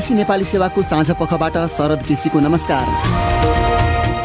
BBC Nepali सेवाको साँझ पखबाट शरद केसीको नमस्कार।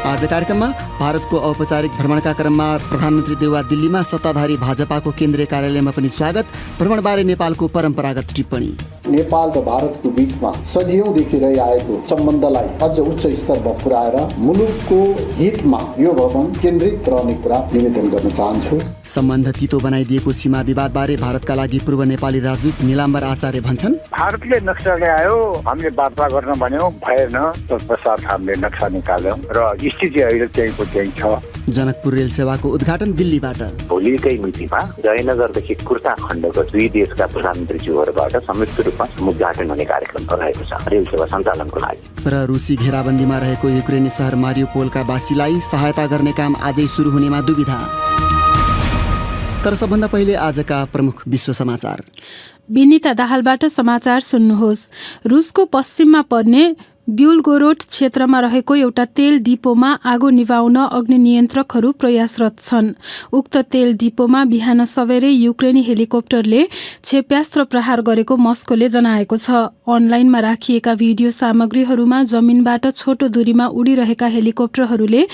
आज कार्यक्रममा भारतको औपचारिक भ्रमणका क्रममा प्रधानमन्त्री देउवा दिल्लीमा सत्ताधारी भाजपाको केन्द्रीय कार्यालयमा पनि स्वागत, भ्रमणबारे नेपालको परम्परागत टिप्पणी। नेपाल र भारतको बीचमा सदियौंदेखि रहिआएको सम्बन्धलाई अझ उच्च स्तरमा पुर्याएर मुलुकको हितमा यो भ्रमण केन्द्रित रहने कुरा निवेदन गर्न चाहन्छु। सम्बन्ध तितो बनाइदिएको सीमा विवादबारे भारतका लागि पूर्व नेपाली राजदूत निलाम्बर आचार्य भन्छन्, भारतले नक्सा ल्यायो, हामीले वार्ता गर्न भन्यौं, भएन। तत्पश्चात हामीले नक्सा निकाल्यौं र स्थिति अहिले त्यहीँको त्यही छ। जनकपुर रेल सेवाको उद्घाटन दिल्लीबाट। भोलिकै मितिमा जयनगरदेखि कुर्ता खण्डको दुई देशका प्रधानमन्त्रीज्यूहरूबाट संयुक्त रूपमा उद्घाटन हुने कार्यक्रम रहेको छ रेल सेवा सञ्चालनको लागि। र रुसी घेराबन्दीमा रहेको युक्रेनी सहर मारिउपोलका वासीलाई सहायता गर्ने काम आजै सुरु हुनेमा दुविधा। तर सबभन्दा पहिले आजका प्रमुख विश्व समाचार। विनिता दाहालबाट समाचार सुन्नुहोस्। रुसको पश्चिममा पर्ने ब्युलगोरोड क्षेत्रमा रहेको एउटा तेल डिपोमा आगो निभाउन अग्नि नियन्त्रकहरू प्रयासरत छन्। उक्त तेल डिपोमा बिहान सबेरै युक्रेनी हेलिकप्टरले क्षेप्यास्त्र प्रहार गरेको मस्कोले जनाएको छ। अनलाइनमा राखिएका भिडियो सामग्रीहरूमा जमिनबाट छोटो दूरीमा उडिरहेका हेलिकप्टरहरूले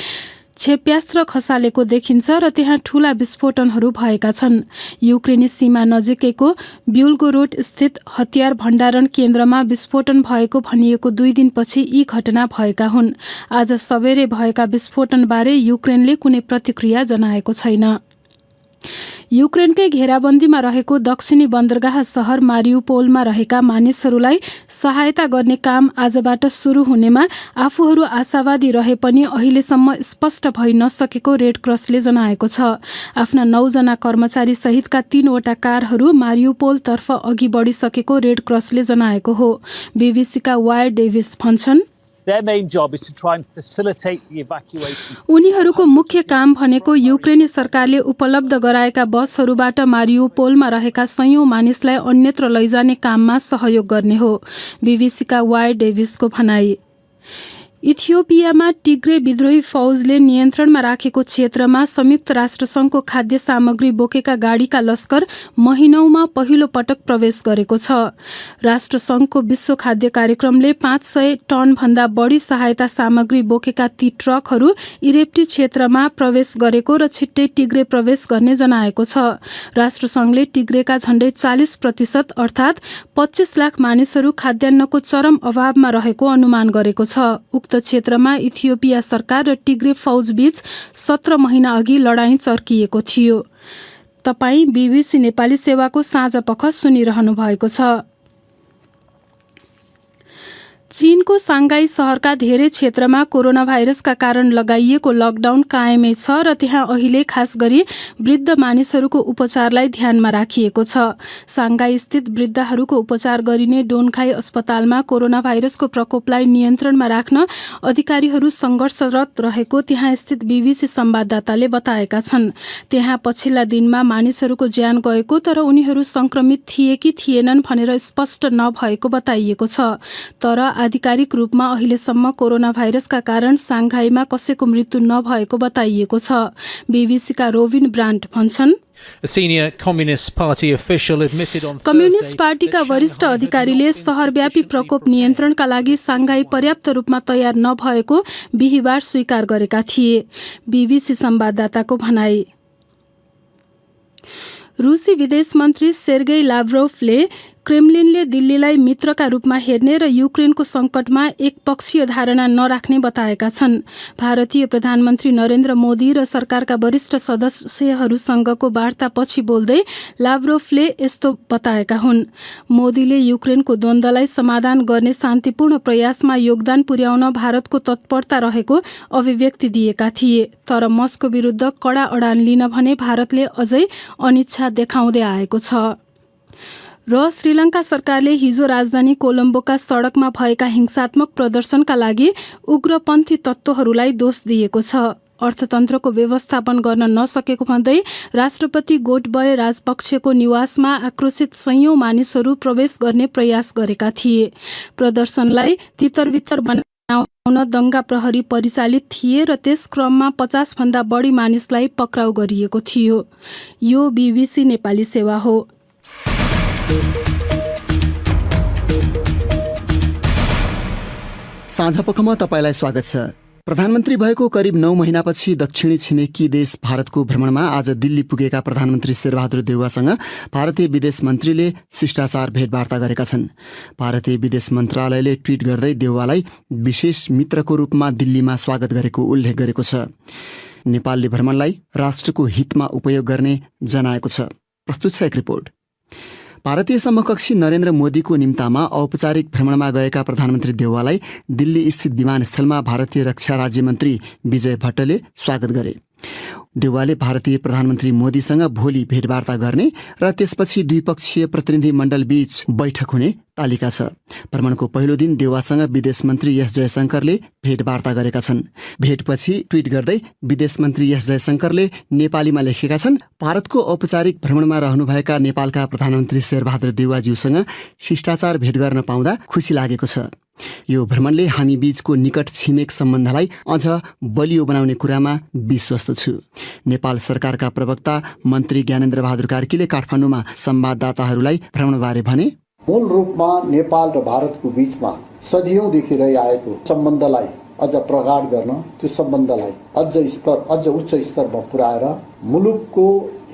क्षेप्यास्त्र खसालेको देखिन्छ र त्यहाँ ठूला विस्फोटनहरू भएका छन्। युक्रेनी सीमा नजिकैको ब्युलगोरोड स्थित हतियार भण्डारण केन्द्रमा विस्फोटन भएको भनिएको 2 दिनपछि यी घटना भएका हुन्। आज सबेरै भएका विस्फोटनबारे युक्रेनले कुनै प्रतिक्रिया जनाएको छैन। युक्रेनकै घेराबन्दीमा रहेको दक्षिणी बन्दरगाह सहर मारिउपोलमा रहेका मानिसहरूलाई सहायता गर्ने काम आजबाट सुरु हुनेमा आफूहरू आशावादी रहे पनि अहिलेसम्म स्पष्ट भइ नसकेको रेडक्रसले जनाएको छ। आफ्ना 9 जना कर्मचारी सहितका 3 वटा कारहरू मारिउपोलतर्फ अघि बढिसकेको रेडक्रसले जनाएको हो। बीबीसीका वायर डेभिस भन्छन्, उनीहरूको मुख्य काम भनेको युक्रेनी सरकारले उपलब्ध गराएका बसहरूबाट मारिउपोलमा रहेका सयौं मानिसलाई अन्यत्र लैजाने काममा सहयोग गर्ने हो। बीबीसीका वायर डेभिसको भनाई। इथियोपियामा टिग्रे विद्रोही फौजले नियन्त्रणमा राखेको क्षेत्रमा संयुक्त राष्ट्रसङ्घको खाद्य सामग्री बोकेका गाडीका लस्कर महिनौमा पहिलो पटक प्रवेश गरेको छ। राष्ट्रसङ्घको विश्व खाद्य कार्यक्रमले 500 टनभन्दा बढी सहायता सामग्री बोकेका ती ट्रकहरू इरेप्टी क्षेत्रमा प्रवेश गरेको र छिट्टै टिग्रे प्रवेश गर्ने जनाएको छ। राष्ट्रसङ्घले टिग्रेका झण्डै 40% अर्थात् 25 लाख मानिसहरू खाद्यान्नको चरम अभावमा रहेको अनुमान गरेको छ। उक्त क्षेत्रमा इथियोपिया सरकार र टिग्रे फौज बीच 17 महिना अघि लडाईँ चर्किएको थियो। तपाई बीबीसी नेपाली सेवाको साँझ पख सुनिरहनु भएको छ। चीनको सांघाई शहरका धेरै क्षेत्रमा कोरोना भाइरसका कारण लगाइएको लकडाउन कायमै छ र त्यहाँ अहिले खास गरी वृद्ध मानिसहरूको उपचारलाई ध्यानमा राखिएको छ। सांघाई स्थित वृद्धहरूको उपचार गरिने डोनखाई अस्पतालमा कोरोना भाइरसको प्रकोपलाई नियन्त्रणमा राख्न अधिकारीहरू सङ्घर्षरत रहेको त्यहाँ स्थित बीबीसी संवाददाताले बताएका छन्। त्यहाँ पछिल्ला दिनमा मानिसहरूको ज्यान गएको तर उनीहरू संक्रमित थिए कि थिएनन् भनेर स्पष्ट नभएको बताइएको छ। तर आधिकारिक रूपमा अहिलेसम्म कोरोना भाइरसका कारण सांघाईमा कसैको मृत्यु नभएको बताइएको छ। बीबीसीका रोबिन ब्रान्ट भन्छन्, कम्युनिस्ट पार्टीका वरिष्ठ अधिकारीले शहरव्यापी प्रकोप नियन्त्रणका लागि सांघाई पर्याप्त रूपमा तयार नभएको बिहिबार स्वीकार गरेका थिए। बीबीसी संवाददाताको भनाई। रुसी विदेश मन्त्री सेर्गेई लाभ्रोभले क्रेमलिनले दिल्लीलाई मित्रका रूपमा हेर्ने र युक्रेनको संकटमा एकपक्षीय धारणा नराख्ने बताएका छन्। भारतीय प्रधानमन्त्री नरेन्द्र मोदी र सरकारका वरिष्ठ सदस्यहरूसँगको वार्तापछि बोल्दै लाभ्रोभले यस्तो बताएका हुन्। मोदीले युक्रेनको द्वन्द्वलाई समाधान गर्ने शान्तिपूर्ण प्रयासमा योगदान पुर्याउन भारतको तत्परता रहेको अभिव्यक्ति दिएका थिए। तर मस्को विरुद्ध कडा अडान लिन भने भारतले अझै अनिच्छा देखाउँदै आएको छ। र श्रीलङ्का सरकारले हिजो राजधानी कोलम्बोका सडकमा भएका हिंसात्मक प्रदर्शनका लागि उग्रपन्थी तत्त्वहरूलाई दोष दिएको छ। अर्थतन्त्रको व्यवस्थापन गर्न नसकेको भन्दै राष्ट्रपति गोटबय राजपक्षको निवासमा आक्रोशित सयौं मानिसहरू प्रवेश गर्ने प्रयास गरेका थिए। प्रदर्शनलाई तितरबितर बनाउन दंगा प्रहरी परिचालित थिए र त्यस क्रममा 50 भन्दा बढी मानिसलाई पक्राउ गरिएको थियो। यो बीबीसी नेपाली सेवा हो। साँझपखमा तपाईँलाई स्वागत छ। प्रधानमन्त्री भएको करिब 9 महिनापछि दक्षिणी छिमेकी देश भारतको भ्रमणमा आज दिल्ली पुगेका प्रधानमन्त्री शेरबहादुर देउवासँग भारतीय विदेश मन्त्रीले शिष्टाचार भेटवार्ता गरेका छन्। भारतीय विदेश मन्त्रालयले ट्विट गर्दै देउवालाई विशेष मित्रको रूपमा दिल्लीमा स्वागत गरेको उल्लेख गरेको छ। नेपालले भ्रमणलाई राष्ट्रको हितमा उपयोग गर्ने जनाएको छ। प्रस्तुत छ एक रिपोर्ट। भारतीय समकक्षी नरेन्द्र मोदीको निम्तामा औपचारिक भ्रमणमा गएका प्रधानमन्त्री देउवालाई दिल्ली स्थित विमानस्थलमा भारतीय रक्षा राज्यमन्त्री विजय भट्टले स्वागत गरे। देउवाले भारतीय प्रधानमन्त्री मोदीसँग भोलि भेटवार्ता गर्ने र त्यसपछि द्विपक्षीय प्रतिनिधिमण्डल बीच बैठक हुने तालिका छ। भ्रमणको पहिलो दिन देउवासँग विदेश मन्त्री एस जयशंकरले भेटवार्ता गरेका छन्। भेटपछि ट्विट गर्दै विदेश मन्त्री एस जयशंकरले नेपालीमा लेखेका छन्, भारतको औपचारिक भ्रमणमा रहनुभएका नेपालका प्रधानमन्त्री शेरबहादुर देउवाज्यूसँग शिष्टाचार भेट गर्न पाउँदा खुसी लागेको छ। यो भ्रमणले हामी बीचको निकट छिमेक सम्बन्धलाई अझ बलियो बनाउने कुरामा विश्वस्त छु। नेपाल सरकारका प्रवक्ता मन्त्री ज्ञानेन्द्र बहादुर कार्कीले काठमाडौँमा संवाददाताहरूलाई भ्रमणबारे भने, मूल रूपमा नेपाल र भारतको बीचमा सदियौंदेखि रहिआएको सम्बन्धलाई अझ प्रगाढ गर्न, त्यो सम्बन्धलाई अझ उच्च स्तरमा पुर्याएर मुलुकको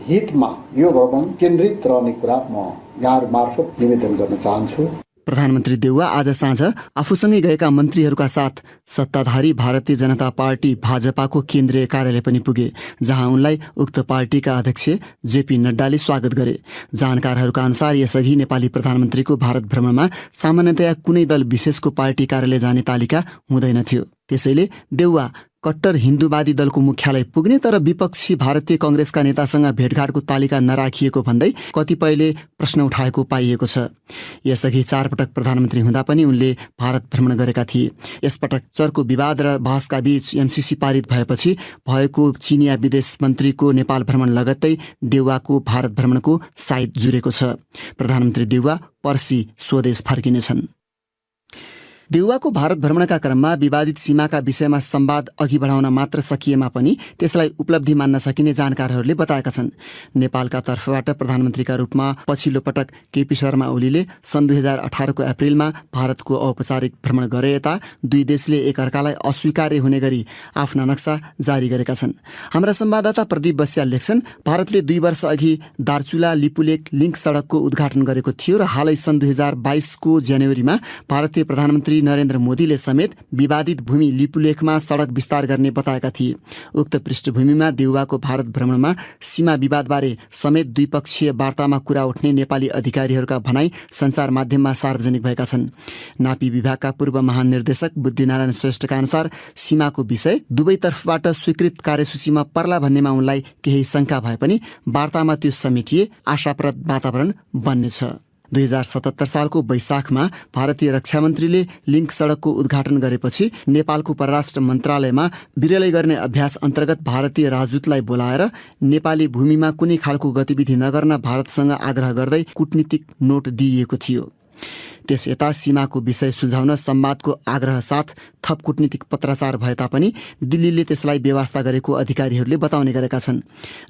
हितमा यो भ्रमण केन्द्रित रहने कुरा म यहाँहरू मार्फत निवेदन गर्न चाहन्छु। प्रधानमन्त्री देउवा आज साँझ आफूसँगै गएका मन्त्रीहरूका साथ सत्ताधारी भारतीय जनता पार्टी भाजपाको केन्द्रीय कार्यालय पनि पुगे, जहाँ उनलाई उक्त पार्टीका अध्यक्ष जेपी नड्डाले स्वागत गरे। जानकारहरूका अनुसार यसअघि नेपाली प्रधानमन्त्रीको भारत भ्रमणमा सामान्यतया कुनै दल विशेषको पार्टी कार्यालय जाने तालिका हुँदैनथ्यो। त्यसैले देउवा कट्टर हिन्दूवादी दलको मुख्यालय पुग्ने तर विपक्षी भारतीय कांग्रेसका नेतासँग भेटघाटको तालिका नराखिएको भन्दै कतिपयले प्रश्न उठाएको पाइएको छ। यसअघि 4 पटक प्रधानमन्त्री हुँदा पनि उनले भारत भ्रमण गरेका थिए। यसपटक चर्को विवाद र बहसका बीच एमसीसी पारित भएपछि भएको चिनिया विदेश मन्त्रीको नेपाल भ्रमण लगत्तै देउवाको भारत भ्रमणको साइत जुरेको छ। प्रधानमन्त्री देउवा पर्सि स्वदेश फर्किनेछन्। देउवाको भारत भ्रमणका क्रममा विवादित सीमाका विषयमा संवाद अघि बढाउन मात्र सकिएमा पनि त्यसलाई उपलब्धि मान्न सकिने जानकारहरूले बताएका छन्। नेपालका तर्फबाट प्रधानमन्त्रीका रूपमा पछिल्लो पटक केपी शर्मा ओलीले सन् 2018 को अप्रिलमा भारतको औपचारिक भ्रमण गरे यता दुई देशले एकअर्कालाई अस्वीकार्य हुने गरी आफ्ना नक्सा जारी गरेका छन्। हाम्रा संवाददाता प्रदीप बस्याल लेख्छन्, भारतले 2 वर्ष अघि दार्चुला लिपुलेक लिङ्क सडकको उद्घाटन गरेको थियो र हालै सन् 2022 को जनवरीमा भारतीय प्रधानमन्त्री नरेन्द्र मोदीले समेत विवादित भूमि लिपुलेखमा सडक विस्तार गर्ने बताएका थिए। उक्त पृष्ठभूमिमा देउवाको भारत भ्रमणमा सीमा विवादबारे समेत द्विपक्षीय वार्तामा कुरा उठ्ने नेपाली अधिकारीहरूका भनाई सञ्चार माध्यममा सार्वजनिक भएका छन्। नापी विभागका पूर्व महानिर्देशक बुद्धिनारायण श्रेष्ठका अनुसार सीमाको विषय दुवै तर्फबाट स्वीकृत कार्यसूचीमा पर्ला भन्नेमा उनलाई केही शङ्का भए पनि वार्तामा त्यो समेटिए आशाप्रद वातावरण बन्नेछ। 2077 सालको वैशाखमा भारतीय रक्षा मन्त्रीले लिङ्क सडकको उद्घाटन गरेपछि नेपालको परराष्ट्र मन्त्रालयमा विरलै गर्ने अभ्यास अन्तर्गत भारतीय राजदूतलाई बोलाएर नेपाली भूमिमा कुनै खालको गतिविधि नगर्न भारतसँग आग्रह गर्दै कूटनीतिक नोट दिइएको थियो। त्यस यता सीमाको विषय सुल्झाउन संवादको आग्रह साथ थप कूटनीतिक पत्राचार भए तापनि दिल्लीले त्यसलाई व्यवस्था गरेको अधिकारीहरूले बताउने गरेका छन्।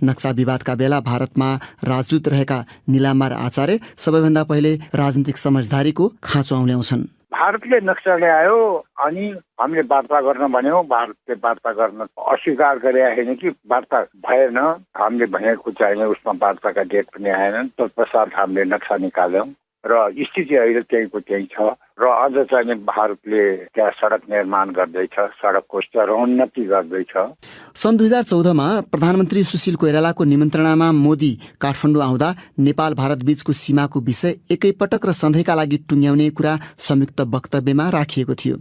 नक्सा विवादका बेला भारतमा राजदूत रहेका निलाम्बर आचार्य सबैभन्दा पहिले राजनीतिक समझदारीको खाँचो औल्याउँछन्। भारतले नक्सा ल्यायो अनि हामीले वार्ता गर्न भन्यौँ, भारतले वार्ता गर्न अस्वीकार गरे होइन कि वार्ता भएन। हामीले भनेको चाहिने उसमा वार्ताका डेट पनि आएनन्। तत्पश्चात हामीले नक्सा निकाल्यौँ र स्थिति अहिले त्यहीँको त्यही छ र अझ चाहिँ भारतले त्यहाँ सडक निर्माण गर्दैछ, सडकको स्तरोन्नति गर्दैछ। सन् 2014मा प्रधानमन्त्री सुशील कोइरालाको निमन्त्रणामा मोदी काठमाडौँ आउँदा नेपाल भारत बीचको सीमाको विषय एकैपटक र सधैँका लागि टुङ्ग्याउने कुरा संयुक्त वक्तव्यमा राखिएको थियो,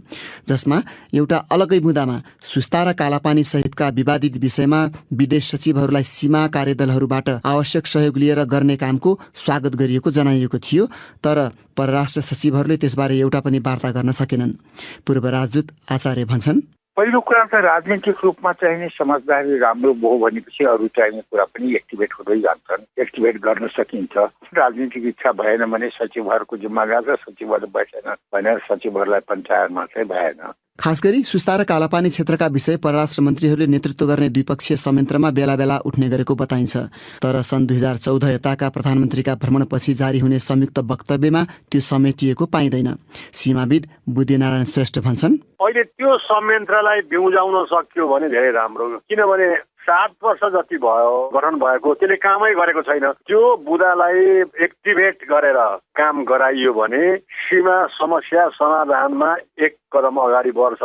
जसमा एउटा अलगै मुद्दामा सुस्ता र कालापानी सहितका विवादित विषयमा विदेश सचिवहरूलाई सीमा कार्यदलहरूबाट आवश्यक सहयोग लिएर गर्ने कामको स्वागत गरिएको जनाइएको थियो। तर परराष्ट्र सचिवहरूले त्यसबारे एउटा पनि वार्ता गर्न सकेनन्। पूर्व राजदूत आचार्य भन्छन्, पहिलो कुरा त राजनीतिक रूपमा चाहिने समझदारी राम्रो भयो भनेपछि अरू चाहिने कुरा पनि एक्टिभेट हुँदै जान्छन्। एक्टिभेट गर्न सकिन्छ। राजनीतिक इच्छा भएन भने सचिवहरूको जिम्मा जान्छ, सचिवहरू बैठेन भनेर सचिवहरूलाई पञ्चायतमा चाहिँ भएन। खास गरी सुस्ता र कालापानी क्षेत्रका विषय परराष्ट्र मन्त्रीहरूले नेतृत्व गर्ने द्विपक्षीय संयन्त्रमा बेला बेला उठ्ने गरेको बताइन्छ। तर सन् 2014 यताका प्रधानमन्त्रीका भ्रमणपछि जारी हुने संयुक्त वक्तव्यमा त्यो समेटिएको पाइँदैन। सीमाविद बुद्धिनारायण श्रेष्ठ भन्छन्, अहिले त्यो संयन्त्रलाई बिउजाउन सकियो भने धेरै राम्रो, किनभने 7 वर्ष जति भयो गठन भएको, त्यसले कामै गरेको छैन। त्यो बुदालाई एक्टिभेट गरेर काम गराइयो भने सीमा समस्या समाधानमा एक कदम अगाडि बढ्छ।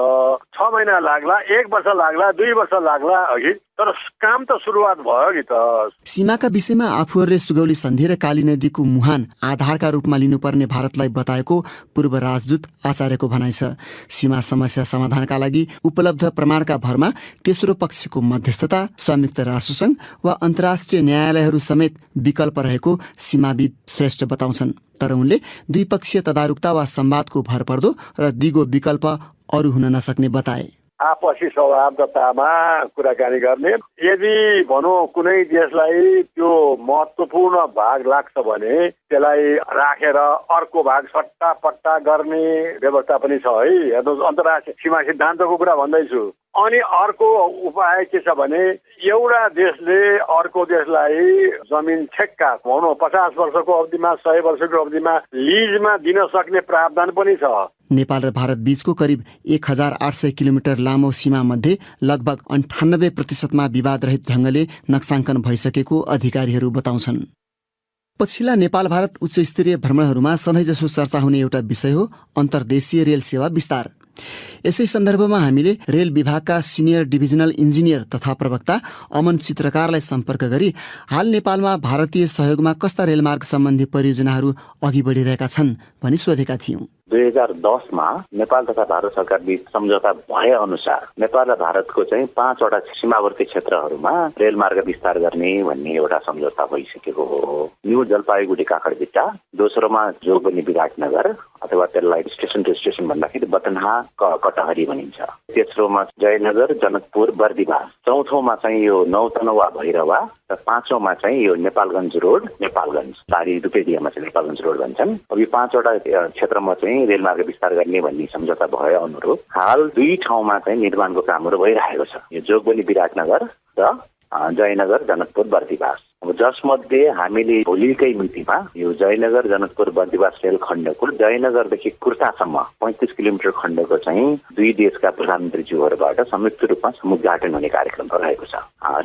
6 महिना लाग्ला, 1 वर्ष लाग्ला, 2 वर्ष लाग्ला अघि, तर काम त सुरुवात भयो नि त। सीमाका विषयमा आफूहरूले सुगौली सन्धि र काली नदीको मुहान आधारका रूपमा लिनुपर्ने भारतलाई बताएको पूर्व राजदूत आचार्यको भनाइ छ। सीमा समस्या समाधानका लागि उपलब्ध प्रमाणका भरमा तेस्रो पक्षको मध्यस्थता, संयुक्त राष्ट्रसङ्घ वा अन्तर्राष्ट्रिय न्यायालयहरू समेत विकल्प रहेको सीमाविद श्रेष्ठ बताउँछन्। तर उनले द्विपक्षीय तदारुकता वा संवादको भर पर्दो र दिगो विकल्प अरू हुन नसक्ने बताए। आपसी सौहार्दतामा कुराकानी गर्ने, यदि भनौँ कुनै देशलाई त्यो महत्त्वपूर्ण भाग लाग्छ भने त्यसलाई राखेर अर्को भाग सट्टापट्टा गर्ने व्यवस्था पनि छ है। हेर्नुहोस्, अन्तर्राष्ट्रिय सीमा सिद्धान्तको कुरा भन्दैछु। अनि अर्को उपाय के छ भने एउटा देशले अर्को देशलाई जमिन ठेक्का भनौँ 50 वर्षको अवधिमा, 100 वर्षको अवधिमा लिजमा दिन सक्ने प्रावधान पनि छ। नेपाल र भारत बीचको करिब 1800 किलोमिटर लामो सीमा मध्ये लगभग 98% विवाद रहित ढङ्गले नक्साङ्कन भइसकेको अधिकारीहरू बताउँछन्। पछिल्ला नेपाल भारत उच्च स्तरीय भ्रमणहरूमा सधैँजसो चर्चा हुने एउटा विषय हो अन्तर्देशीय रेल सेवा विस्तार। यसै सन्दर्भमा हामीले रेल विभागका सिनियर डिभिजनल इन्जिनियर तथा प्रवक्ता अमन चित्रकारलाई सम्पर्क गरी हाल नेपालमा भारतीय सहयोगमा कस्ता रेलमार्ग सम्बन्धी परियोजनाहरू अघि बढिरहेका छन् भनी सोधेका थियौँ। 2010 मा नेपाल तथा भारत सरकार बीच सम्झौता भए अनुसार नेपाल र भारतको चाहिँ 5 वटा सीमावर्ती क्षेत्रहरूमा रेलमार्ग विस्तार गर्ने भन्ने एउटा सम्झौता भइसकेको हो। न्यू जलपाइगुडी काखडभिट्टा, दोस्रोमा जोगबनी विराटनगर अथवा त्यसलाई स्टेसन टु स्टेसन भन्दाखेरि बटनहा कटहरी भनिन्छ। तेस्रोमा जयनगर, जनकपुर, बर्दिवास, चौथोमा चाहिँ यो नौतनवा भैरवा र पाँचौंमा चाहिँ यो नेपालगञ्ज रोड, नेपालगञ्ज टारी दुपेदियामा चाहिँ नेपालगञ्ज रोड भन्छन्। अब यो 5 वटा क्षेत्रमा चाहिँ रेलमार्ग विस्तार गर्ने भन्ने सम्झौता भए अनुरूप हाल 2 ठाउँमा चाहिँ निर्माणको कामहरू भइरहेको छ। यो जोगबनी विराटनगर र जयनगर, जनकपुर, बर्दिवास। अब जसमध्ये हामीले भोलिकै मितिमा यो जयनगर, जनकपुर, बर्दिवास रेल खण्डको जयनगरदेखि कुर्तासम्म 35 किलोमिटर खण्डको चाहिँ 2 देशका प्रधानमन्त्रीज्यूहरूबाट संयुक्त रूपमा समुद्घाटन हुने कार्यक्रम रहेको छ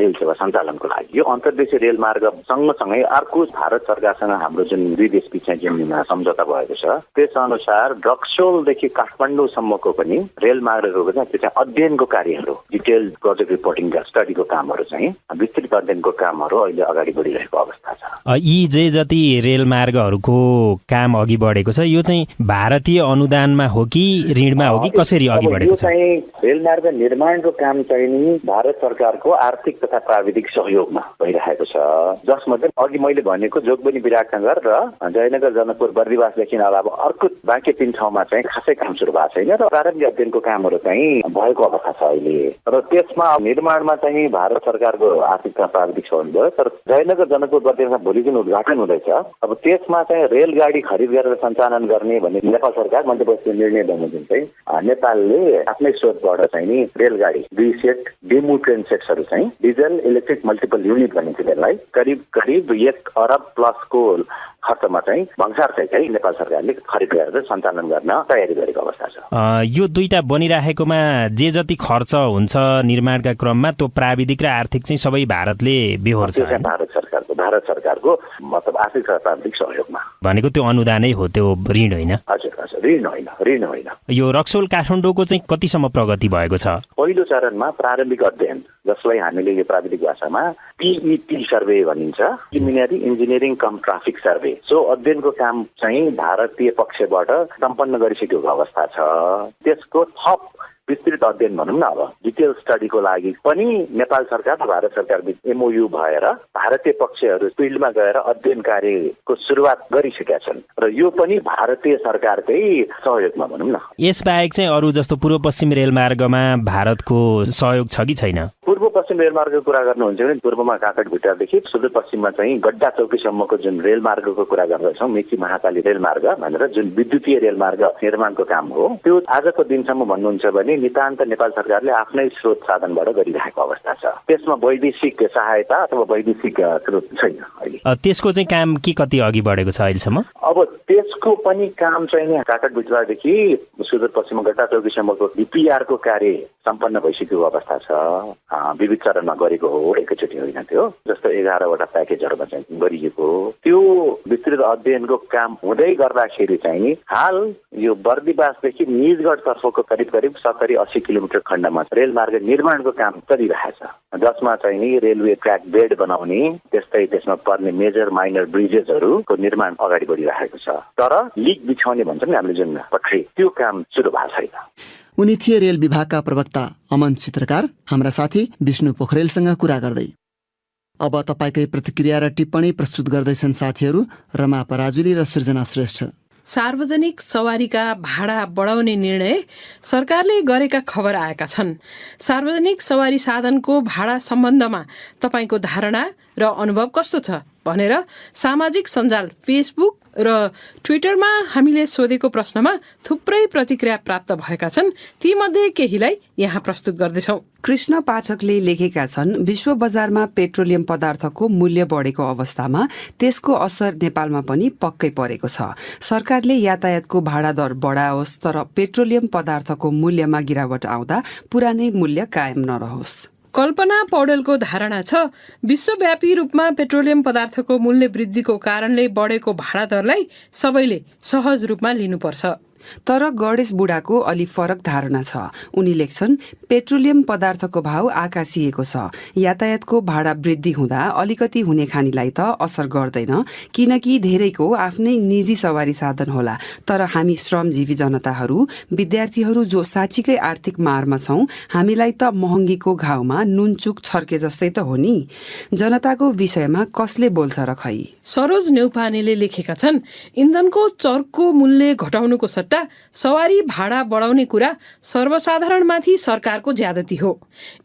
रेल सेवा सञ्चालनको लागि। यो अन्तर्देशीय रेलमार्ग सँगसँगै अर्को भारत सरकारसँग हाम्रो जुन 2 देश बीच जुन सम्झौता भएको छ त्यस अनुसार रक्सोलदेखि काठमाडौँसम्मको पनि रेलमार्गको चाहिँ त्यो चाहिँ अध्ययनको कार्यहरू, डिटेल प्रोजेक्ट रिपोर्टिङका स्टडीको कामहरू चाहिँ विस्तृत अध्ययनको कामहरू अहिले बढिरहेको अवस्था छ। यी जे जति रेलमार्गहरूको काम अघि बढेको छ यो चाहिँ भारतीय अनुदानमा हो कि ऋणमा हो कि कसरी अघि बढेको छ? रेलमार्ग निर्माणको काम चाहिँ नि भारत सरकारको आर्थिक तथा प्राविधिक सहयोगमा भइरहेको छ, जसमध्ये अघि मैले भनेको जोगबनी विराटनगर र जयनगर, जनकपुर, बर्दिवासदेखि अलावा अर्को बाँकी 3 ठाउँमा चाहिँ खासै काम सुरु भएको छैन र प्रारम्भिक अध्ययनको कामहरू चाहिँ भएको अवस्था छ अहिले। र त्यसमा निर्माणमा चाहिँ भारत सरकारको आर्थिक तथा प्राविधिक सहयोग भयो। तर जयनगर, जनकपुर, बर्दिवासमा भोलि जुन उद्घाटन हुँदैछ अब त्यसमा चाहिँ रेलगाडी खरिद गरेर सञ्चालन गर्ने भन्ने नेपाल सरकार मध्यप्रदेशको निर्णय बमोजिम चाहिँ नेपालले आफ्नै स्रोतबाट चाहिँ नि रेलगाडी 2 सेट डेमो ट्रेन सेट्सहरू चाहिँ डिजल इलेक्ट्रिक मल्टिपल युनिट भनिन्छ त्यसलाई करिब 1 अरब प्लसको खर्चमा चाहिँ भन्सार चाहिँ नेपाल सरकारले खरिद गरेर सञ्चालन गर्न तयारी गरेको अवस्था छ। यो दुईटा बनिराखेकोमा जे जति खर्च हुन्छ निर्माणका क्रममा त्यो प्राविधिक र आर्थिक चाहिँ सबै भारतले बेहोर्छ। भारत सरकारको मतलब आर्थिक र प्राविधिक सहयोगमा भनेको त्यो अनुदानै हो, त्यो ऋण होइन? हजुर, ऋण होइन। यो रक्सोल काठमाडौँको चाहिँ कतिसम्म प्रगति भएको छ? पहिलो चरणमा प्रारम्भिक अध्ययन, जसलाई हामीले यो प्राविधिक भाषामा PET सर्वे भनिन्छ, प्रिलिमिनरी इन्जिनियरिङ कम ट्राफिक सर्वे, सो अध्ययनको काम चाहिँ भारतीय पक्षबाट सम्पन्न गरिसकेको अवस्था छ। त्यसको थप विस्तृत अध्ययन भनौँ न, अब डिटेल स्टडीको लागि पनि नेपाल सरकार र भारत सरकार बीच MOU भएर भारतीय पक्षहरू फिल्डमा गएर अध्ययन कार्यको सुरुवात गरिसकेका छन् र यो पनि भारतीय सरकारकै सहयोगमा भनौँ न। यसबाहेक चाहिँ अरू जस्तो पूर्व पश्चिम रेलमार्गमा भारतको सहयोग छ कि छैन? पूर्व पश्चिम रेलमार्गको कुरा गर्नुहुन्छ भने पूर्वमा काकटभिट्टादेखि सुदूरपश्चिममा चाहिँ गड्डा चौकीसम्मको जुन रेलमार्गको कुरा गर्दैछौँ, मेची महाकाली रेलमार्ग भनेर जुन विद्युतीय रेलमार्ग निर्माणको काम हो, त्यो आजको दिनसम्म भन्नुहुन्छ भने नितान्त नेपाल सरकारले आफ्नै स्रोत साधनबाट गरिरहेको अवस्था छ। त्यसमा वैदेशिक सहायता अथवा वैदेशिक स्रोत छैन अहिले। त्यसको चाहिँ काम के कति अघि बढेको छ अहिलेसम्म? अब त्यसको पनि काम चाहिँ काकटभिट्टादेखि सुदूरपश्चिममा गड्डा चौकीसम्मको डिपिआरको कार्य सम्पन्न भइसकेको अवस्था छ। विविध चरणमा गरेको हो, एकैचोटि होइन। त्यो जस्तो 11वटा प्याकेजहरूमा चाहिँ गरिएको हो। त्यो विस्तृत अध्ययनको काम हुँदै गर्दाखेरि चाहिँ हाल यो बर्दिवासदेखि निजगढतर्फको करिब 70-80 किलोमिटर खण्डमा रेलमार्ग निर्माणको काम चलिरहेछ, जसमा चाहिँ नि रेलवे ट्र्याक बेड बनाउने, त्यस्तै त्यसमा पर्ने मेजर माइनर ब्रिजेसहरूको निर्माण अगाडि बढिरहेको छ। तर लिक बिछाउने भन्छ नि हामीले जुन पटरी, त्यो काम सुरु भएको छैन। उनी थिए रेल विभागका प्रवक्ता अमन चित्रकार, हाम्रा साथी विष्णु पोखरेलसँग कुरा गर्दै। अब तपाईँकै प्रतिक्रिया र टिप्पणी प्रस्तुत गर्दैछन् साथीहरू रमा पराजुली र सृजना श्रेष्ठ। सार्वजनिक सवारीका भाडा बढाउने निर्णय सरकारले गरेका खबर आएका छन्। सार्वजनिक सवारी साधनको भाडा सम्बन्धमा तपाईँको धारणा र अनुभव कस्तो छ भनेर सामाजिक सञ्जाल फेसबुक र ट्विटरमा हामीले सोधेको प्रश्नमा थुप्रै प्रतिक्रिया प्राप्त भएका छन्। तीमध्ये केहीलाई यहाँ प्रस्तुत गर्दैछौँ। कृष्ण पाठकले लेखेका छन्, विश्व बजारमा पेट्रोलियम पदार्थको मूल्य बढेको अवस्थामा त्यसको असर नेपालमा पनि पक्कै परेको छ। सरकारले यातायातको भाडा दर बढाओस्, तर पेट्रोलियम पदार्थको मूल्यमा गिरावट आउँदा पुरानै मूल्य कायम नरहोस्। कल्पना पौडेलको धारणा छ, विश्वव्यापी रूपमा पेट्रोलियम पदार्थको मूल्य वृद्धिको कारणले बढेको भाडा दरलाई सबैले सहज रूपमा लिनुपर्छ। तर गणेश बुढाको अलि फरक धारणा छ। उनी लेख्छन्, पेट्रोलियम पदार्थको भाव आकाशिएको छ। यातायातको भाडा वृद्धि हुँदा अलिकति हुने खानीलाई त असर गर्दैन, किनकि धेरैको आफ्नै निजी सवारी साधन होला। तर हामी श्रमजीवी जनताहरू, विद्यार्थीहरू जो साँच्चीकै आर्थिक मारमा छौँ, हामीलाई त महँगीको घाउमा नुनचुक छर्के जस्तै त हो नि। जनताको विषयमा कसले बोल्छ र खै। सरोज नेउपानेले लेखेका छन्, इन्धनको चर्को मूल्य घटाउनुको सट्टा सवारी भाडा बढाउने कुरा सर्वसाधारणमाथि सरकारको ज्यादती हो।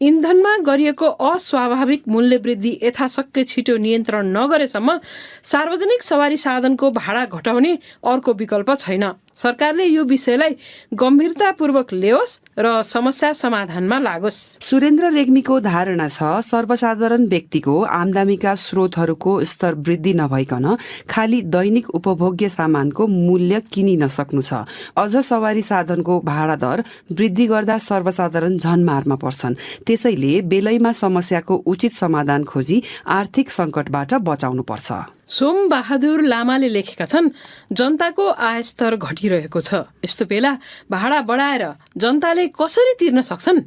इन्धनमा गरिएको अस्वाभाविक मूल्य वृद्धि यथाशक्य छिटो नियन्त्रण नगरेसम्म सार्वजनिक सवारी साधनको भाडा घटाउने अर्को विकल्प छैन। सरकारले यो विषयलाई गम्भीरतापूर्वक ल्याओस् र समस्या समाधानमा लागोस्। सुरेन्द्र रेग्मीको धारणा छ, सर्वसाधारण व्यक्तिको आमदामीका स्रोतहरूको स्तर वृद्धि नभइकन खाली दैनिक उपभोग्य सामानको मूल्य किनिन सक्नु छ। अझ सवारी साधनको भाडा दर वृद्धि गर्दा सर्वसाधारण झन्मारमा पर्छन्। त्यसैले बेलैमा समस्याको उचित समाधान खोजी आर्थिक सङ्कटबाट बचाउनु पर्छ। सोम बहादुर लामाले लेखेका छन्, जनताको आय स्तर घटिरहेको छ। यस्तो बेला भाडा बढाएर जनताले कसरी तिर्न सक्छन्?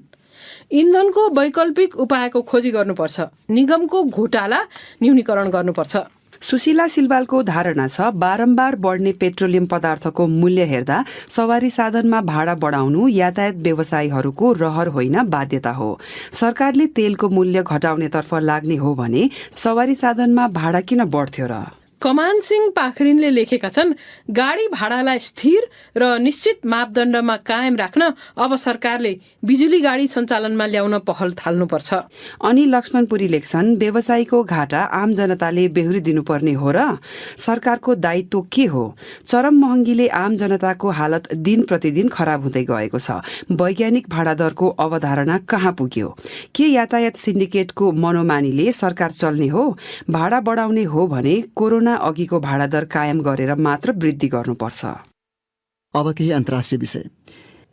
इन्धनको वैकल्पिक उपायको खोजी गर्नुपर्छ। निगमको घोटाला न्यूनीकरण गर्नुपर्छ। सुशीला सिलवालको धारणा छ, बारम्बार बढ्ने पेट्रोलियम पदार्थको मूल्य हेर्दा सवारी साधनमा भाडा बढाउनु यातायात व्यवसायीहरूको रहर होइन, बाध्यता हो। सरकारले तेलको मूल्य घटाउनेतर्फ लाग्ने हो भने सवारी साधनमा भाडा किन बढ्थ्यो र? कमान सिंह पाखरिनले लेखेका छन्, गाडी भाडालाई स्थिर र निश्चित मापदण्डमा कायम राख्न अब सरकारले बिजुली गाडी सञ्चालनमा ल्याउन पहल थाल्नुपर्छ। अनि लक्ष्मणपुरी लेख्छन्, व्यवसायीको घाटा आम जनताले बेहोरी दिनुपर्ने हो र? सरकारको दायित्व के हो? चरम महँगीले आम जनताको हालत दिन प्रतिदिन खराब हुँदै गएको छ। वैज्ञानिक भाडा दरको अवधारणा कहाँ पुग्यो? के यातायात सिन्डिकेटको मनोमानीले सरकार चल्ने हो? भाडा बढाउने हो भने कोरोना अघिको भाडा दर कायम गरेर मात्र वृद्धि गर्नुपर्छ। अब केही अन्तर्राष्ट्रिय विषय।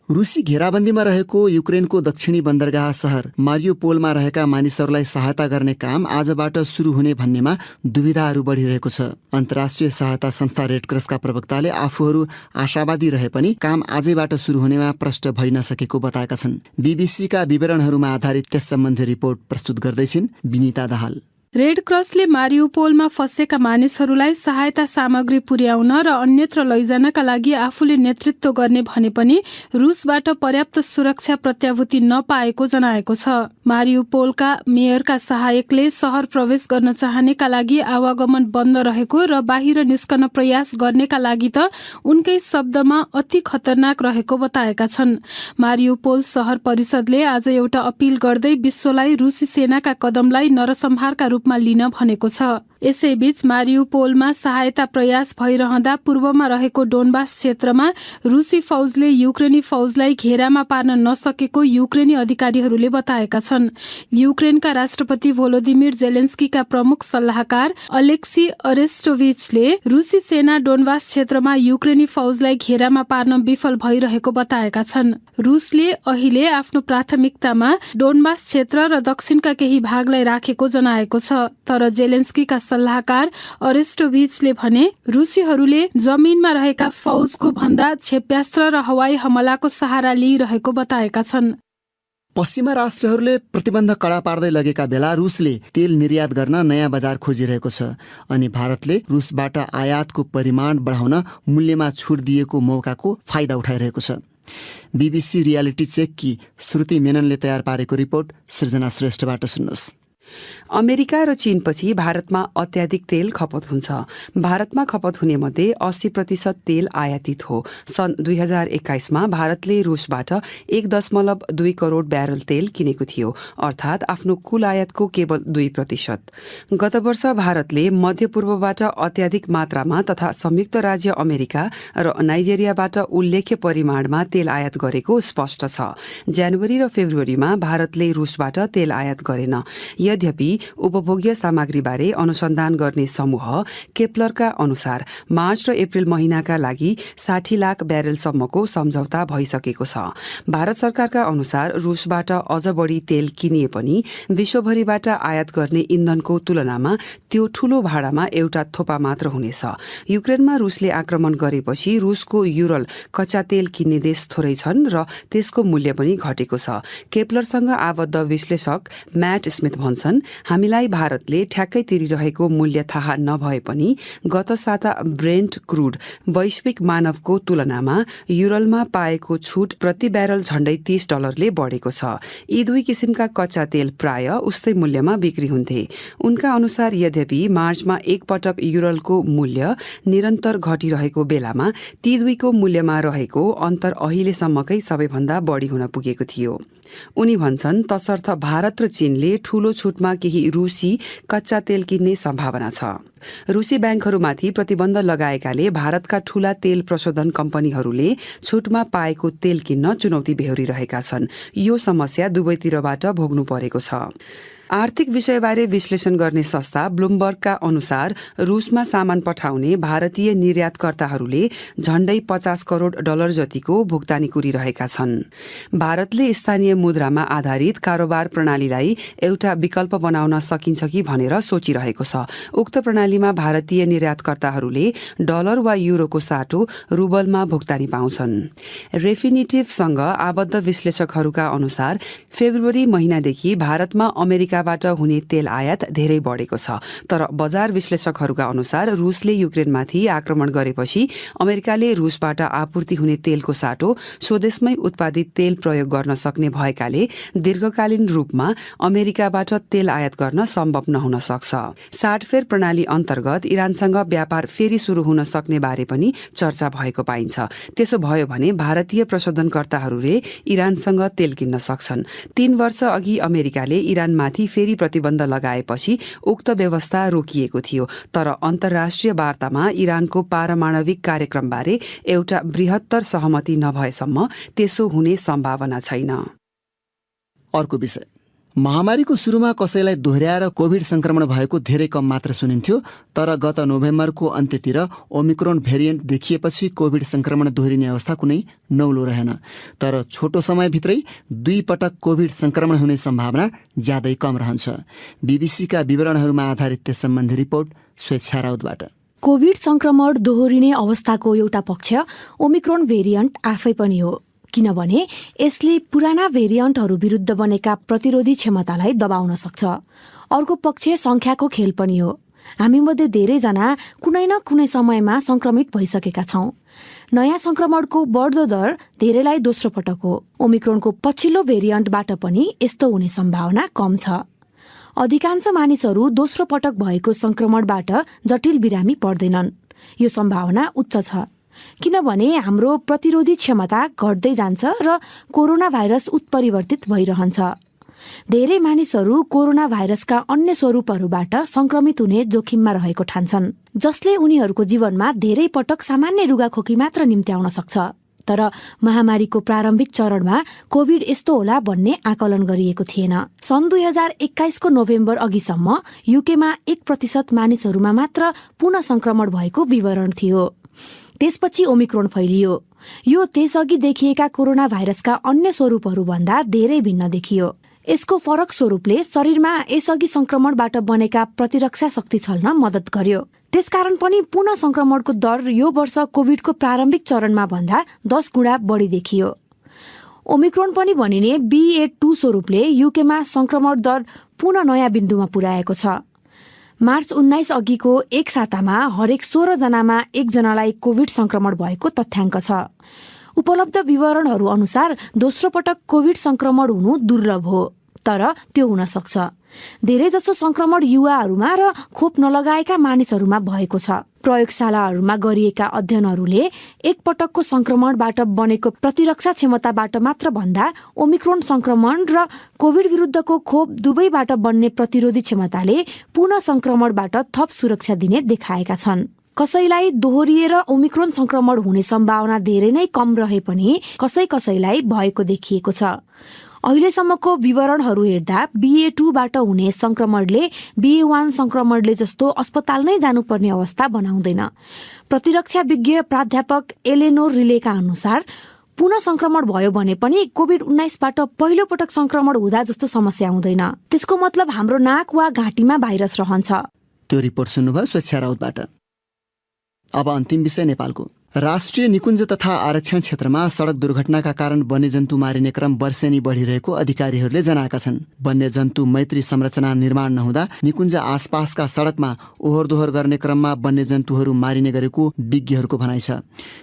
रुसी घेराबन्दीमा रहेको युक्रेनको दक्षिणी बन्दरगाह सहर मारियोपोलमा रहेका मानिसहरूलाई सहायता गर्ने काम आजबाट सुरु हुने भन्नेमा दुविधाहरू बढिरहेको छ। अन्तर्राष्ट्रिय सहायता संस्था रेडक्रसका प्रवक्ताले आफूहरू आशावादी रहे पनि काम आजैबाट सुरु हुनेमा प्रष्ट भइ नसकेको बताएका छन्। बीबीसीका विवरणहरूमा आधारित त्यस सम्बन्धी रिपोर्ट प्रस्तुत गर्दैछिन् विनिता दाहाल। रेड क्रसले मारिउपोलमा फँसेका मानिसहरूलाई सहायता सामग्री पुर्याउन र अन्यत्र लैजानका लागि आफूले नेतृत्व गर्ने भने पनि रुसबाट पर्याप्त सुरक्षा प्रत्याभूति नपाएको जनाएको छ। मारिउपोलका मेयरका सहायकले सहर प्रवेश गर्न चाहनेका लागि आवागमन बन्द रहेको र बाहिर निस्कन प्रयास गर्नेका लागि त उनकै शब्दमा अति खतरनाक रहेको बताएका छन्। मारिउपोल सहर परिषदले आज एउटा अपिल गर्दै विश्वलाई रुसी सेनाका कदमलाई नरसंहारका रूपमा लिन भनेको छ। यसैबीच मारिउपोलमा सहायता प्रयास भइरहँदा पूर्वमा रहेको डोनबास क्षेत्रमा रुसी फौजले युक्रेनी फौजलाई घेरामा पार्न नसकेको युक्रेनी अधिकारीहरूले बताएका छन्। युक्रेनका राष्ट्रपति भोलोदिमिर जेलेन्स्कीका प्रमुख सल्लाहकार अलेक्सी अरेस्टोभिचले रुसी सेना डोनबास क्षेत्रमा युक्रेनी फौजलाई घेरामा पार्न विफल भइरहेको बताएका छन्। रुसले अहिले आफ्नो प्राथमिकतामा डोनबास क्षेत्र र दक्षिणका केही भागलाई राखेको जनाएको छ। तर जेलेन्स्कीका सल्लाहकार अरेस्टोभिचले भने रुसीहरूले जमिनमा रहेका फौजको भन्दा क्षेप्यास्त्र र हवाई हमलाको सहारा लिइरहेको बताएका छन्। पश्चिमा राष्ट्रहरूले प्रतिबन्ध कडा पार्दै लगेका बेला रुसले तेल निर्यात गर्न नयाँ बजार खोजिरहेको छ अनि भारतले रुसबाट आयातको परिमाण बढाउन मूल्यमा छुट दिएको मौकाको फाइदा उठाइरहेको छ। बीबीसी रियालिटी चेककी श्रुति मेननले तयार पारेको रिपोर्ट सृजना श्रेष्ठबाट सुन्नुहोस्। अमेरिका र चीनपछि भारतमा अत्याधिक तेल खपत हुन्छ। भारतमा खपत हुने मध्ये 80% तेल आयातित हो। सन् 2021मा भारतले रुसबाट 1.2 करोड ब्यारल तेल किनेको थियो, अर्थात् आफ्नो कुल आयातको केवल 2%। गत वर्ष भारतले मध्यपूर्वबाट अत्याधिक मात्रामा तथा संयुक्त राज्य अमेरिका र नाइजेरियाबाट उल्लेख्य परिमाणमा तेल आयात गरेको स्पष्ट छ। जनवरी र फेब्रुअरीमा भारतले रुसबाट तेल आयात गरेन। यद्यपि उपभोग्य सामग्रीबारे अनुसन्धान गर्ने समूह केप्लरका अनुसार मार्च र अप्रिल महिनाका लागि 60 लाख ब्यारेलसम्मको सम्झौता भइसकेको छ। भारत सरकारका अनुसार रुसबाट अझ बढी तेल किनिए पनि विश्वभरिबाट आयात गर्ने इन्धनको तुलनामा त्यो ठूलो भाडामा एउटा थोपा मात्र हुनेछ। युक्रेनमा रुसले आक्रमण गरेपछि रुसको युरल कच्चा तेल किन्ने देश थोरै छन् र त्यसको मूल्य पनि घटेको छ। केप्लरसँग आबद्ध विश्लेषक म्याट स्मिथ भन्छन्, हामीलाई भारतले ठ्याक्कै तिरिरहेको मूल्य थाहा नभए पनि गत साता ब्रेन्ट क्रूड वैश्विक मानवको तुलनामा युरलमा पाएको छुट प्रति ब्यारल झण्डै $30ले बढेको छ। यी दुई किसिमका कच्चा तेल प्राय उस्तै मूल्यमा बिक्री हुन्थे। उनका अनुसार यद्यपि मार्चमा एक पटक युरलको मूल्य निरन्तर घटिरहेको बेलामा ती दुईको मूल्यमा रहेको अन्तर अहिलेसम्मकै सबैभन्दा बढी हुन पुगेको थियो। उनी भन्छन्, तसर्थ भारत र चीनले ठूलो छुटमा केही रुसी कच्चा तेल किन्ने सम्भावना छ। रुसी ब्याङ्कहरूमाथि प्रतिबन्ध लगाएकाले भारतका ठूला तेल प्रशोधन कम्पनीहरूले छुटमा पाएको तेल किन्न चुनौती बेहोरिरहेका छन्। यो समस्या दुवैतिरबाट भोग्नु परेको छ। आर्थिक विषयबारे विश्लेषण गर्ने संस्था ब्लुमबर्गका अनुसार रुसमा सामान पठाउने भारतीय निर्यातकर्ताहरूले झण्डै $50 करोड जतिको भुक्तानी कुरिरहेका छन्। भारतले स्थानीय मुद्रामा आधारित कारोबार प्रणालीलाई एउटा विकल्प बनाउन सकिन्छ कि भनेर सोचिरहेको छ। उक्त प्रणालीमा भारतीय निर्यातकर्ताहरूले डलर वा युरोको साटो रुबलमा भुक्तानी पाउँछन्। रेफिनिटिभसँग आबद्ध विश्लेषकहरूका अनुसार फेब्रुअरी महिनादेखि भारतमा अमेरिकाबाट हुने तेल आयात धेरै बढेको छ। तर बजार विश्लेषकहरूका अनुसार रुसले युक्रेनमाथि आक्रमण गरेपछि अमेरिकाले रुसबाट आपूर्ति हुने तेलको साटो स्वदेशमै उत्पादित तेल प्रयोग गर्न सक्ने भएकाले दीर्घकालीन रूपमा अमेरिकाबाट तेल आयात गर्न सम्भव नहुन सक्छ। साटफेर प्रणाली अन्तर्गत इरानसँग व्यापार फेरि सुरु हुन सक्ने बारे पनि चर्चा भएको पाइन्छ। त्यसो भयो भने भारतीय प्रशोधनकर्ताहरूले इरानसँग तेल किन्न सक्छन्। 3 वर्ष अघि अमेरिकाले इरानमाथि फेरि प्रतिबन्ध लगाएपछि उक्त व्यवस्था रोकिएको थियो। तर अन्तर्राष्ट्रिय वार्तामा इरानको पारमाणविक कार्यक्रमबारे एउटा बृहत्तर सहमति नभएसम्म त्यसो हुने सम्भावना छैन। अर्को विषय, महामारीको सुरुमा कसैलाई दोहोर्याएर कोभिड संक्रमण भएको धेरै कम मात्र सुनिन्थ्यो। तर गत नोभेम्बरको अन्त्यतिर ओमिक्रोन भेरिएन्ट देखिएपछि कोभिड संक्रमण दोहोरिने अवस्था कुनै नौलो रहेन। तर छोटो समयभित्रै 2 पटक कोभिड संक्रमण हुने सम्भावना ज्यादै कम रहन्छ। बीबीसीका विवरणहरूमा आधारित त्यस सम्बन्धी रिपोर्ट स्वेच्छा राउतबाट। कोभिड संक्रमण दोहोरिने अवस्थाको एउटा पक्ष ओमिक्रोन भेरिएन्ट आफै पनि हो। किनभने यसले पुराना भेरिएन्टहरू विरुद्ध बनेका प्रतिरोधी क्षमतालाई दबाउन सक्छ। अर्को पक्ष सङ्ख्याको खेल पनि हो। हामीमध्ये धेरैजना कुनै न कुनै समयमा संक्रमित भइसकेका छौँ। नयाँ संक्रमणको बढ्दो दर धेरैलाई दोस्रो पटक हो। ओमिक्रोनको पछिल्लो भेरिएन्टबाट पनि यस्तो हुने सम्भावना कम छ। अधिकांश मानिसहरू दोस्रो पटक भएको संक्रमणबाट जटिल बिरामी पर्दैनन्। यो सम्भावना उच्च छ किनभने हाम्रो प्रतिरोधी क्षमता घट्दै जान्छ र कोरोना भाइरस उत्परिवर्तित भइरहन्छ। धेरै मानिसहरू कोरोना भाइरसका अन्य स्वरूपहरूबाट संक्रमित हुने जोखिममा रहेको ठान्छन्, जसले उनीहरूको जीवनमा धेरै पटक सामान्य रुगाखोकी मात्र निम्त्याउन सक्छ। तर महामारीको प्रारम्भिक चरणमा कोभिड यस्तो होला भन्ने आकलन गरिएको थिएन। सन् 2021 को नोभेम्बर अघिसम्म युकेमा 1% मानिसहरूमा मात्र पुनः संक्रमण भएको विवरण थियो। त्यसपछि ओमिक्रोन फैलियो। यो त्यसअघि देखिएका कोरोना भाइरसका अन्य स्वरूपहरूभन्दा धेरै भिन्न देखियो। यसको फरक स्वरूपले शरीरमा यसअघि संक्रमणबाट बनेका प्रतिरक्षा शक्ति छल्न मद्दत गर्यो। त्यसकारण पनि पुनः संक्रमणको दर यो वर्ष कोभिडको प्रारम्भिक चरणमा भन्दा 10 गुणा बढी देखियो। ओमिक्रोन पनि भनिने BA.2 स्वरूपले युकेमा संक्रमण दर पुनः नयाँ बिन्दुमा पुर्याएको छ। मार्च 19 अघिको एक सातामा हरेक 16 जनामा 1 जनालाई कोभिड संक्रमण भएको तथ्याङ्क छ। उपलब्ध विवरणहरू अनुसार दोस्रो पटक कोभिड संक्रमण हुनु दुर्लभ हो, तर त्यो हुन सक्छ। धेरैजसो संक्रमण युवाहरूमा र खोप नलगाएका मानिसहरूमा भएको छ। प्रयोगशालाहरूमा गरिएका अध्ययनहरूले एक पटकको संक्रमणबाट बनेको प्रतिरक्षा क्षमताबाट मात्र भन्दा ओमिक्रोन संक्रमण र कोभिड विरुद्धको खोप दुवैबाट बन्ने प्रतिरोधी क्षमताले पुनः संक्रमणबाट थप सुरक्षा दिने देखाएका छन्। कसैलाई दोहोरिएर ओमिक्रोन संक्रमण हुने सम्भावना धेरै नै कम रहे पनि कसैलाई भएको देखिएको छ। अहिलेसम्मको विवरणहरू हेर्दा BA.2बाट हुने संक्रमणले BA.1 संक्रमणले जस्तो अस्पताल नै जानुपर्ने अवस्था बनाउँदैन। प्रतिरक्षा विज्ञ प्राध्यापक एलेनोर रिलेका अनुसार पुनः संक्रमण भयो भने पनि कोभिड-19बाट पहिलो पटक संक्रमण हुँदा जस्तो समस्या हुँदैन। त्यसको मतलब हाम्रो नाक वा घाँटीमा भाइरस रहन्छ। त्यो रिपोर्ट सुन्नुभयो स्वेच्छा राउतबाट। अब अन्तिम विषय नेपालको। राष्ट्रिय निकुञ्ज तथा आरक्षण क्षेत्रमा सडक दुर्घटनाका कारण वन्यजन्तु मारिने क्रम वर्षेनी बढिरहेको अधिकारीहरूले जनाएका छन्। वन्यजन्तु मैत्री संरचना निर्माण नहुँदा निकुञ्ज आसपासका सडकमा ओहोर दोहोर गर्ने क्रममा वन्यजन्तुहरू मारिने गरेको विज्ञहरूको भनाइ छ।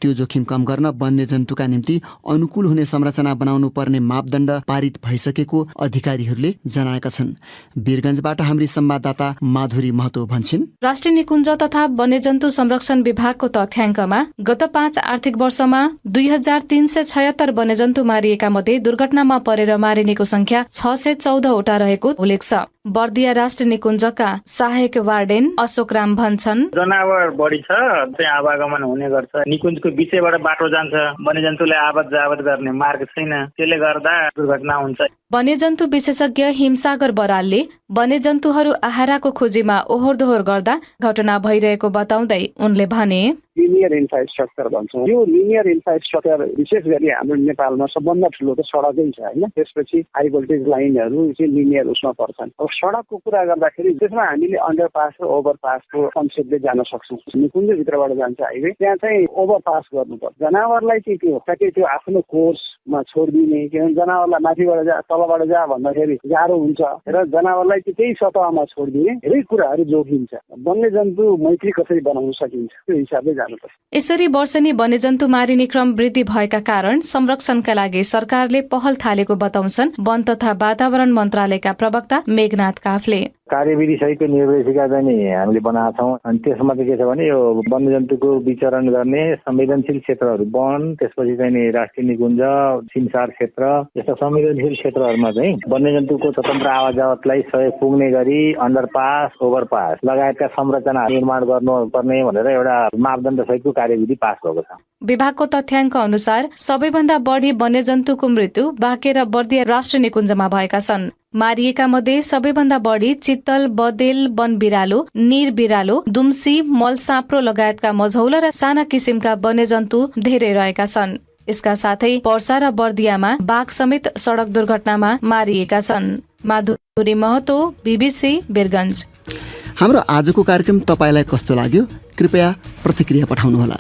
त्यो जोखिम कम गर्न वन्यजन्तुका निम्ति अनुकूल हुने संरचना बनाउनु पर्ने मापदण्ड पारित भइसकेको अधिकारीहरूले जनाएका छन्। वीरगञ्जबाट हाम्री संवाददाता माधुरी महतो भन्छन्, राष्ट्रिय निकुञ्ज तथा वन्यजन्तु संरक्षण विभागको तथ्याङ्कमा गत 5 आर्थिक वर्षमा 2376 वन्यजन्तु मारिएका मध्ये दुर्घटनामा परेर मारिनेको संख्या 614 वटा रहेको उल्लेख छ। बर्दिया राष्ट्रिय निकुञ्जका सहायक वार्डेन अशोक राम भन्छन्, जनावर बढी छ, चाहिँ आवागमन हुने गर्छ। निकुञ्जको बिचैबाट बाटो जान्छ, वन्यजन्तुलाई आवत जावत गर्ने मार्ग छैन, त्यसले गर्दा दुर्घटना हुन्छ। वन्यजन्तु विशेषज्ञ हिमसागर बरालले वन्यजन्तुहरू आहाराको खोजीमा ओहोर दोहोर गर्दा घटना भइरहेको बताउँदै उनले भने, लिनियर इन्फ्रास्ट्रक्चर भन्छौँ। यो लिनियर इन्फ्रास्ट्रक्चर विशेष गरी हाम्रो नेपालमा सबभन्दा ठुलो त सडकै छ होइन। त्यसपछि हाई भोल्टेज लाइनहरू चाहिँ लिनियर उसमा पर्छन्। अब सडकको कुरा गर्दाखेरि त्यसमा हामीले अन्डरपास र ओभरपासको कन्सेप्टले जान सक्छौँ। निकुञ्जभित्रबाट जान्छ हाइवे, त्यहाँ चाहिँ ओभरपास गर्नुपर्छ। जनावरलाई चाहिँ त्यो ठ्याक्कै त्यो आफ्नो कोर्समा छोडिदिने, किनभने जनावरलाई माथिबाट जा तलबाट जा भन्दाखेरि गाह्रो हुन्छ र जनावरलाई चाहिँ त्यही सतहमा छोडिदिने धेरै कुराहरू जोखिन्छ। वन्यजन्तु मैत्री कसरी बनाउन सकिन्छ त्यो हिसाबले जानुपर्छ। यसरी वर्षेनी वन्यजन्तु मारिने क्रम वृद्धि भएका कारण संरक्षणका लागि सरकारले पहल थालेको बताउँछन् वन तथा वातावरण मन्त्रालयका प्रवक्ता मेघनाथ काफले। कार्यविधि सहितको निर्देशिका चाहिँ हामीले बनाएका छौँ। अनि त्यसमा चाहिँ के छ भने यो वन्यजन्तुको विचरण गर्ने संवेदनशील क्षेत्रहरू वन, त्यसपछि चाहिँ राष्ट्रिय निकुञ्ज, सिमसार क्षेत्र यस्ता संवेदनशील क्षेत्रहरूमा चाहिँ वन्यजन्तुको स्वतन्त्र आवाज जावतलाई सहयोग पुग्ने गरी अन्डरपास, ओभरपास लगायतका संरचना निर्माण गर्नुपर्ने भनेर एउटा मापदण्ड सहितको कार्यविधि पास भएको छ। विभागको तथ्याङ्क अनुसार सबैभन्दा बढी वन्यजन्तुको मृत्यु बाँके र बर्दिया राष्ट्रिय निकुञ्जमा भएका छन्। मारिएका मध्ये सबैभन्दा बढी चित्तल, बदेल, वन बिरालो, निर बिरालो, दुम्सी, मलसाप्रो लगायतका मझौला र साना किसिमका वन्यजन्तु धेरै रहेका छन्। यसका साथै पर्सा र बर्दियामा बाघ समेत सडक दुर्घटनामा मारिएका छन्। माधुरी महतो, BBC, वीरगञ्ज। हाम्रो आजको कार्यक्रम तपाईलाई कस्तो लाग्यो? कृपया प्रतिक्रिया पठाउनुहोला।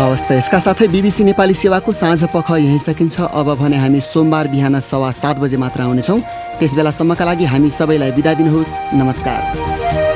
हवस् त यसका साथै BBC नेपाली सेवाको साँझ पख यहीँ सकिन्छ। अब भने हामी सोमबार बिहान 7:15 बजे मात्र आउनेछौँ। त्यस बेलासम्मका लागि हामी सबैलाई बिदा दिनुहोस्। नमस्कार।